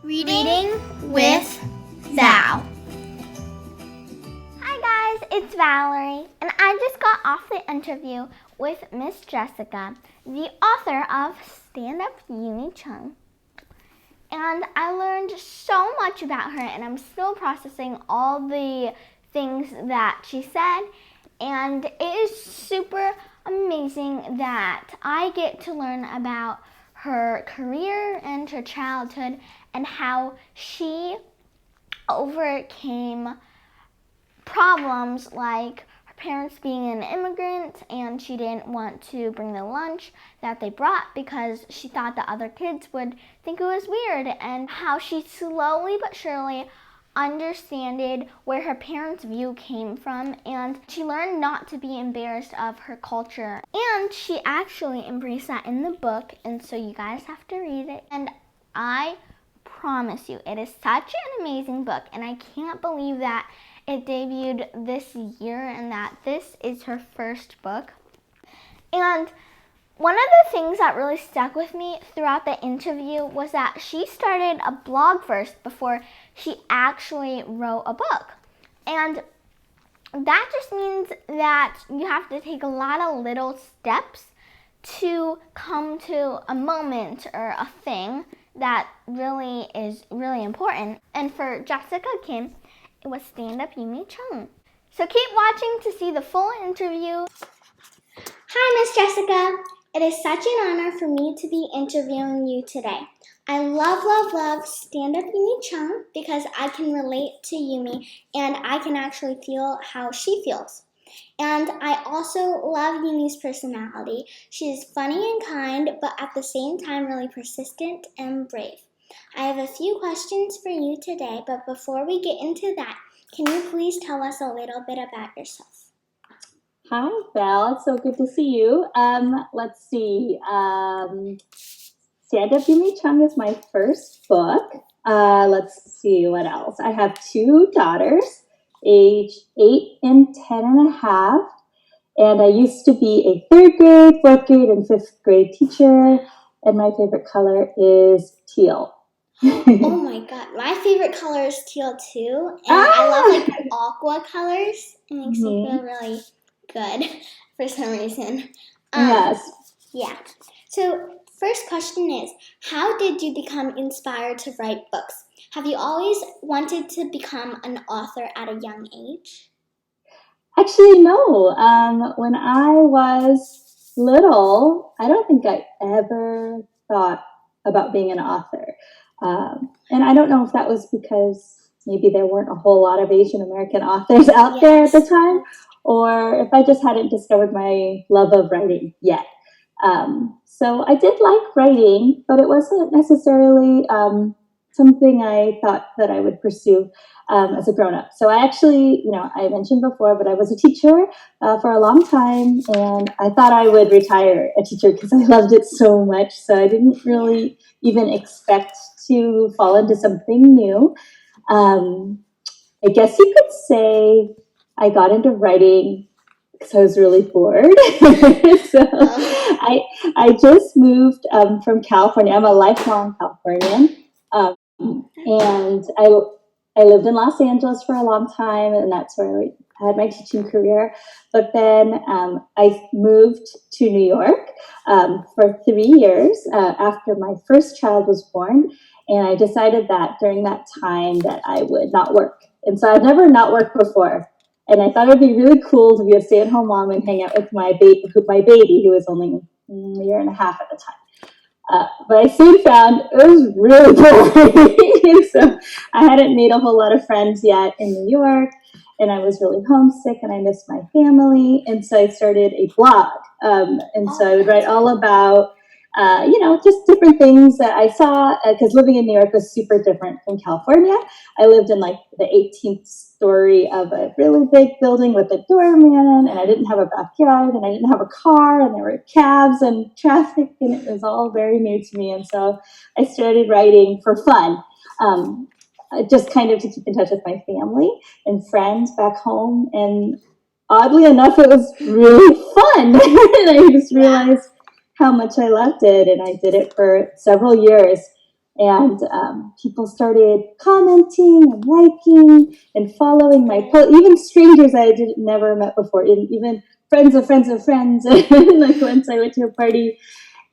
Reading with Val. Hi guys, it's Valerie, and I just got off the interview with Miss Jessica, the author of Stand Up Yumi Chung. And I learned so much about her, and I'm still processing all the things that she said. And it is super amazing that I get to learn about her career and her childhood and how she overcame problems like her parents being an immigrant and she didn't want to bring the lunch that they brought because she thought the other kids would think it was weird, and how she slowly but surely understood where her parents' view came from, and she learned not to be embarrassed of her culture, and she actually embraced that in the book, and so you guys have to read it. And I promise you, it is such an amazing book, and I can't believe that it debuted this year and that this is her first book. And one of the things that really stuck with me throughout the interview was that she started a blog first before she actually wrote a book. And that just means that you have to take a lot of little steps to come to a moment or a thing that really is really important. And for Jessica Kim, it was Stand Up Yumi Chung. So keep watching to see the full interview. Hi, Miss Jessica. It is such an honor for me to be interviewing you today. I love Stand Up Yumi Chung because I can relate to Yumi and I can actually feel how she feels. And I also love Yumi's personality. She is funny and kind, but at the same time really persistent and brave. I have a few questions for you today, but before we get into that, can you please tell us a little bit about yourself? Hi, Val. It's so good to see you. Let's see. Stand Up Yumi Chung is my first book. Let's see what else. I have two daughters, age 8 and 10 and a half. And I used to be a 3rd grade, 4th grade, and 5th grade teacher. And my favorite color is teal. Oh my god, my favorite color is teal too. And I love like aqua colors. It makes me feel really good for some reason. Yes. Yeah. So first question is, how did you become inspired to write books? Have you always wanted to become an author at a young age? Actually, no. When I was little, I don't think I ever thought about being an author. And I don't know if that was because maybe there weren't a whole lot of Asian American authors out there at the time, or if I just hadn't discovered my love of writing yet. So I did like writing, but it wasn't necessarily something I thought that I would pursue as a grown-up. So I actually, I mentioned before, but I was a teacher for a long time, and I thought I would retire a teacher because I loved it so much. So I didn't really even expect to fall into something new. I guess you could say I got into writing because I was really bored. So I just moved from California. I'm a lifelong Californian. And I lived in Los Angeles for a long time, and that's where I had my teaching career. But then I moved to New York for 3 years after my first child was born. And I decided that during that time that I would not work. And so I'd never not worked before. And I thought it'd be really cool to be a stay-at-home mom and hang out with my baby, who was only a year and a half at the time. But I soon found it was really boring. So I hadn't made a whole lot of friends yet in New York, and I was really homesick and I missed my family. And so I started a blog. So I would write all about, just different things that I saw, because living in New York was super different from California. I lived in like the 18th story of a really big building with a doorman, and I didn't have a backyard, and I didn't have a car, and there were cabs and traffic, and it was all very new to me. And so I started writing for fun, just kind of to keep in touch with my family and friends back home. And oddly enough, it was really fun. And I just realized how much I loved it, and I did it for several years. And people started commenting and liking and following my post. Even strangers I never met before, even friends of friends of friends. Like once I went to a party,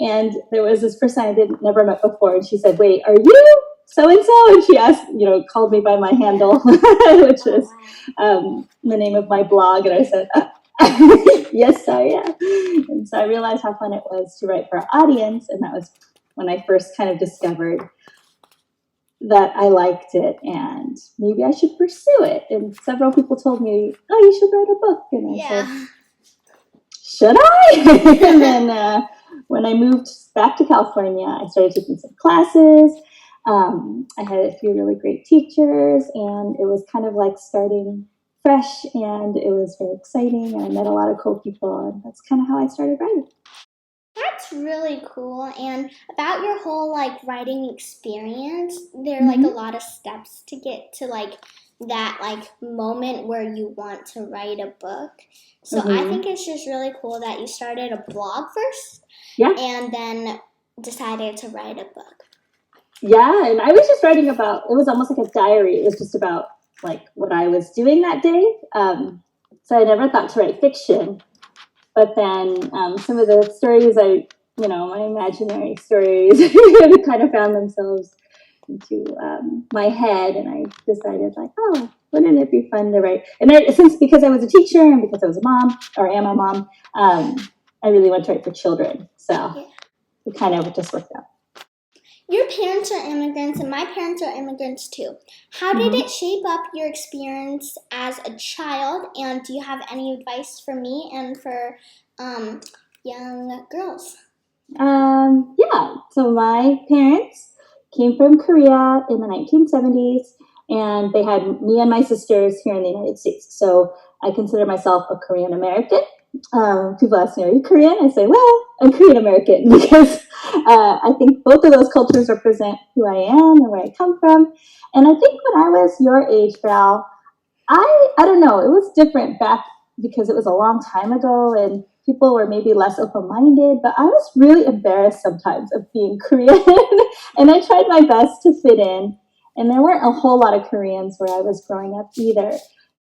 and there was this person I never met before, and she said, "Wait, are you so and so?" And she asked, called me by my handle, which was the name of my blog, and I said, "Yes, I am." And so I realized how fun it was to write for our audience, and that was when I first kind of discovered that I liked it and maybe I should pursue it. And several people told me, "Oh, you should write a book." And I said, "Should I?" And then when I moved back to California, I started taking some classes. I had a few really great teachers, and it was kind of like starting fresh, and it was very exciting, and I met a lot of cool people, and that's kind of how I started writing. That's really cool. And about your whole like writing experience, there are like a lot of steps to get to like that like moment where you want to write a book. So I think it's just really cool that you started a blog first, and then decided to write a book. Yeah, and I was just writing about, it was almost like a diary. It was just about like what I was doing that day. So I never thought to write fiction. But then some of the stories my imaginary stories kind of found themselves into my head, and I decided like, oh, wouldn't it be fun to write? And because I was a teacher and because I was a mom, or am a mom, I really want to write for children. So it kind of just worked out. Your parents are immigrants, and my parents are immigrants too. How did it shape up your experience as a child? And do you have any advice for me and for young girls? Yeah, so my parents came from Korea in the 1970s, and they had me and my sisters here in the United States. So I consider myself a Korean American. People ask me, "Are you Korean?" I say, "Well, I'm Korean American," because I think both of those cultures represent who I am and where I come from. And I think when I was your age, Val, I don't know, it was different back because it was a long time ago and people were maybe less open-minded, but I was really embarrassed sometimes of being Korean. And I tried my best to fit in, and there weren't a whole lot of Koreans where I was growing up either.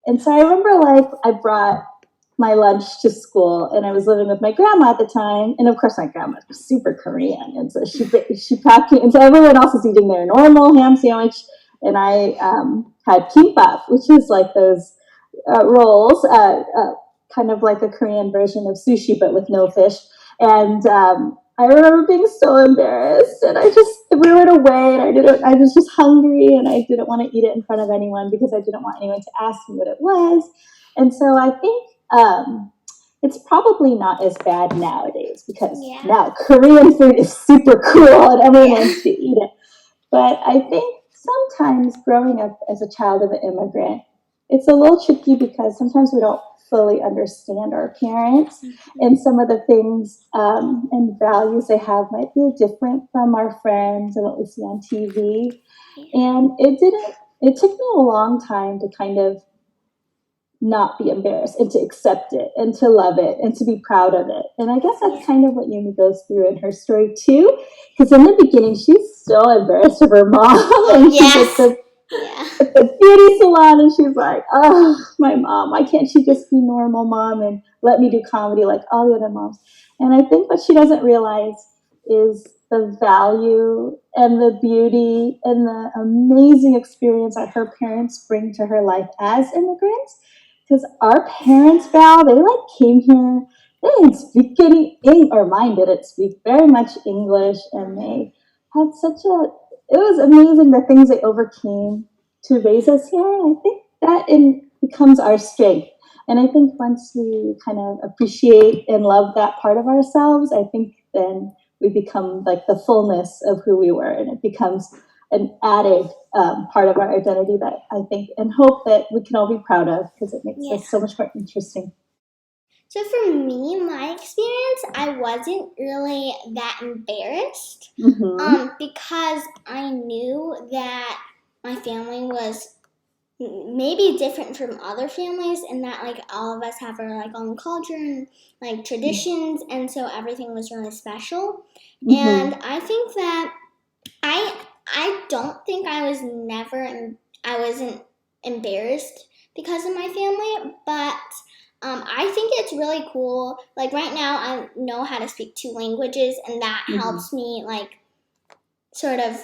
And so I remember like I brought my lunch to school, and I was living with my grandma at the time, and of course my grandma was super Korean, and so she packed me, and so everyone else is eating their normal ham sandwich, and I had kimbap, which is like those rolls, kind of like a Korean version of sushi, but with no fish. And I remember being so embarrassed, and I just threw it away. And I was just hungry, and I didn't want to eat it in front of anyone because I didn't want anyone to ask me what it was. And so I think it's probably not as bad nowadays because now Korean food is super cool and everyone wants to eat it. But I think sometimes growing up as a child of an immigrant, it's a little tricky because sometimes we don't fully understand our parents, and some of the things and values they have might be different from our friends and what we see on TV. And it took me a long time to kind of not be embarrassed and to accept it and to love it and to be proud of it. And I guess that's kind of what Yumi goes through in her story too, because in the beginning she's so embarrassed of her mom, and she's at the beauty salon and she's like, "Oh, my mom, why can't she just be normal mom and let me do comedy like all the other moms?" And I think what she doesn't realize is the value and the beauty and the amazing experience that her parents bring to her life as immigrants. Because our parents, Val, they like came here, they didn't speak any English, or mine didn't speak very much English, and they had it was amazing the things they overcame to raise us here. And I think that becomes our strength. And I think once we kind of appreciate and love that part of ourselves, I think then we become like the fullness of who we were, and it becomes an added part of our identity that I think and hope that we can all be proud of, because it makes us so much more interesting. So for me, my experience, I wasn't really that embarrassed because I knew that my family was maybe different from other families, and that like all of us have our like own culture and like traditions, and so everything was really special. And I think that I don't think I wasn't embarrassed because of my family, but I think it's really cool. Like right now, I know how to speak 2 languages, and that helps me like sort of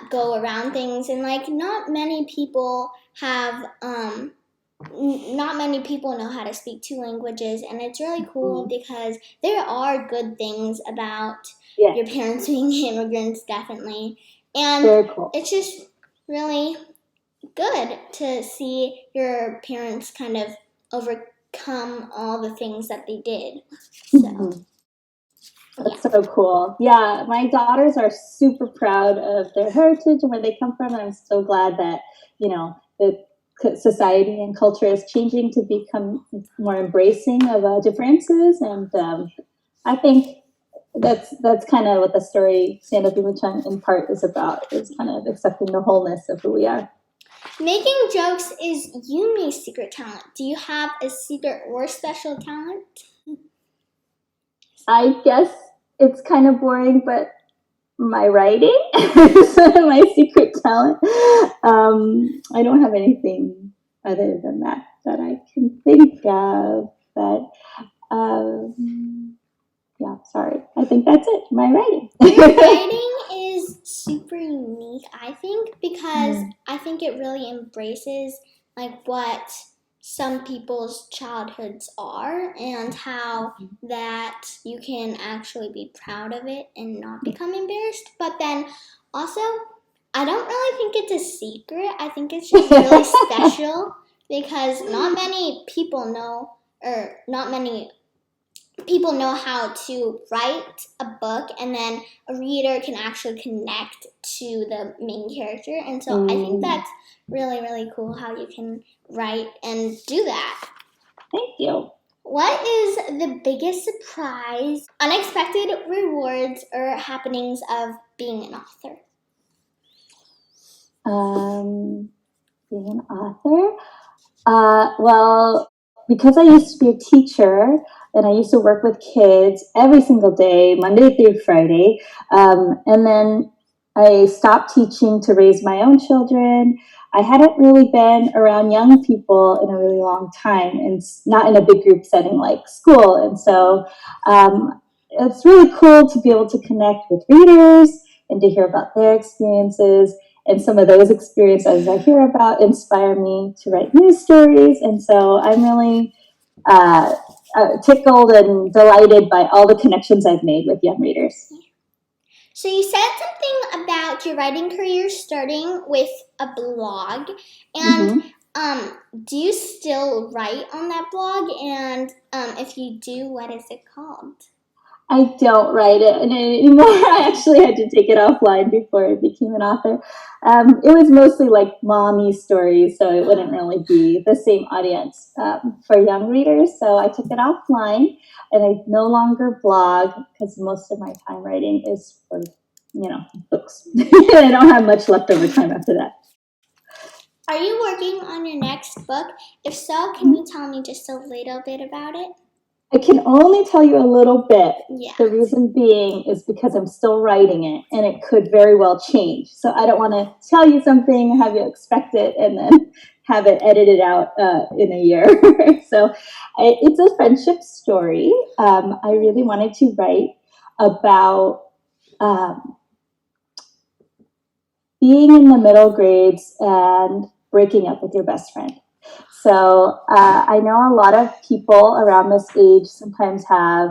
go around things. And like not many people have not many people know how to speak 2 languages, and it's really cool because there are good things about your parents being immigrants, definitely. And very cool. It's just really good to see your parents kind of overcome all the things that they did. So. That's so cool. Yeah, my daughters are super proud of their heritage and where they come from, and I'm so glad that, the society and culture is changing to become more embracing of differences. And I think that's kind of what the story Stand Up Yumi Chung in part is about, is kind of accepting the wholeness of who we are. Making jokes is Yumi's secret talent. Do you have a secret or special talent? I guess it's kind of boring, but my writing is my secret talent. I don't have anything other than that I can think of. But yeah, sorry. I think that's it. My writing. Your writing is super unique, I think, because I think it really embraces like what some people's childhoods are and how that you can actually be proud of it and not become embarrassed. But then also, I don't really think it's a secret. I think it's just really special because not many people know how to write a book, and then a reader can actually connect to the main character. And so I think that's really, really cool how you can write and do that. Thank you. What is the biggest surprise, unexpected rewards, or happenings of being an author? Being an author? Well, because I used to be a teacher and I used to work with kids every single day, Monday through Friday, and then I stopped teaching to raise my own children. I hadn't really been around young people in a really long time, and not in a big group setting like school. And so it's really cool to be able to connect with readers and to hear about their experiences. And some of those experiences I hear about inspire me to write news stories. And so I'm really tickled and delighted by all the connections I've made with young readers. So you said something about your writing career starting with a blog. And do you still write on that blog? And if you do, what is it called? I don't write it anymore. I actually had to take it offline before I became an author. It was mostly like mommy stories, so it wouldn't really be the same audience for young readers. So I took it offline, and I no longer blog because most of my time writing is for, books. I don't have much leftover time after that. Are you working on your next book? If so, can you tell me just a little bit about it? I can only tell you a little bit. Yeah. The reason being is because I'm still writing it, and it could very well change. So I don't want to tell you something, have you expect it, and then have it edited out in a year. So it's a friendship story. I really wanted to write about being in the middle grades and breaking up with your best friend. So I know a lot of people around this age sometimes have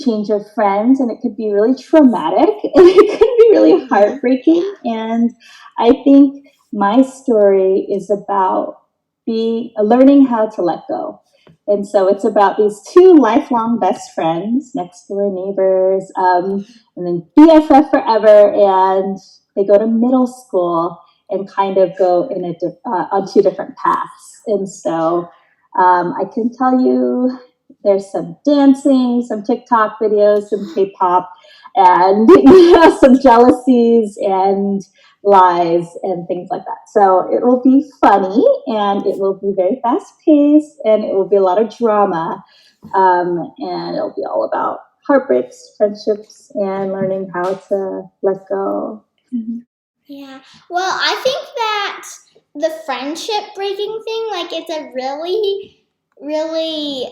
change of friends, and it could be really traumatic and it could be really heartbreaking. And I think my story is about learning how to let go. And so it's about these two lifelong best friends, next door neighbors, and then BFF forever, and they go to middle school and kind of go in on two different paths. And so I can tell you there's some dancing, some TikTok videos, some K-pop, and some jealousies and lies and things like that. So it will be funny, and it will be very fast-paced, and it will be a lot of drama, and it'll be all about heartbreaks, friendships, and learning how to let go. Mm-hmm. Yeah. Well, I think that the friendship breaking thing, like, it's a really, really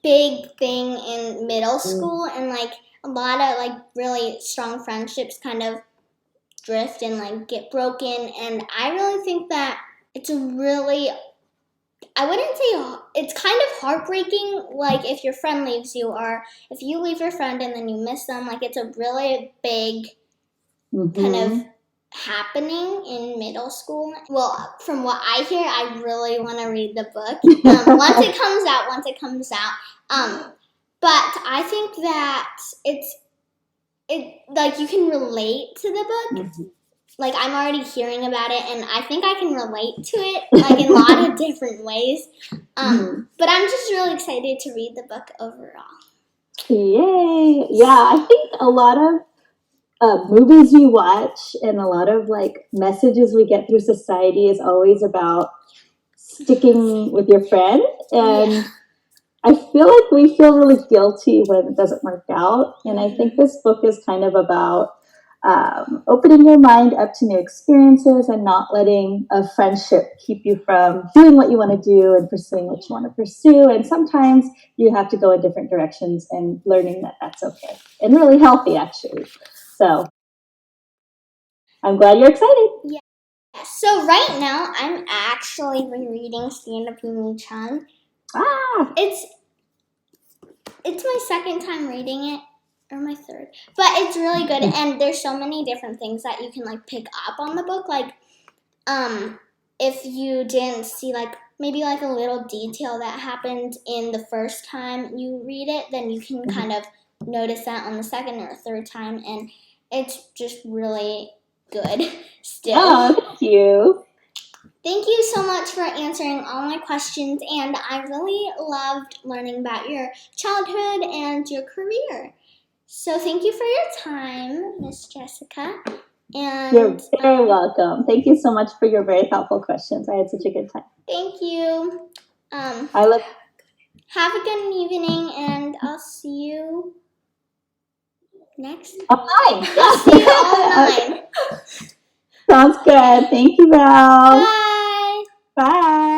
big thing in middle school, and like a lot of like really strong friendships kind of drift and like get broken. And I really think that it's a really, I wouldn't say it's kind of heartbreaking, like if your friend leaves you, or if you leave your friend and then you miss them. Like, it's a really big kind of happening in middle school. Well, from what I hear, I really want to read the book once it comes out. But I think that it like you can relate to the book. Like, I'm already hearing about it, and I think I can relate to it, like, in a lot of different ways. But I'm just really excited to read the book overall. Yay! Yeah, I think a lot of movies we watch and a lot of like messages we get through society is always about sticking with your friend, and I feel like we feel really guilty when it doesn't work out. And I think this book is kind of about opening your mind up to new experiences and not letting a friendship keep you from doing what you want to do and pursuing what you want to pursue. And sometimes you have to go in different directions, and learning that that's okay and really healthy, actually. So I'm glad you're excited. Yeah. So right now, I'm actually rereading Stand Up Yumi Chung. It's my second time reading it, or my third, but it's really good. And there's so many different things that you can like pick up on the book. Like, if you didn't see like maybe like a little detail that happened in the first time you read it, then you can kind of notice that on the second or third time, and it's just really good still. Oh, thank you. Thank you so much for answering all my questions, and I really loved learning about your childhood and your career. So thank you for your time, Miss Jessica. And you're very welcome. Thank you so much for your very thoughtful questions. I had such a good time. Thank you. Have a good evening, and I'll see you next. Online. I'll see you online. Sounds good. Thank you, Val. Bye. Bye.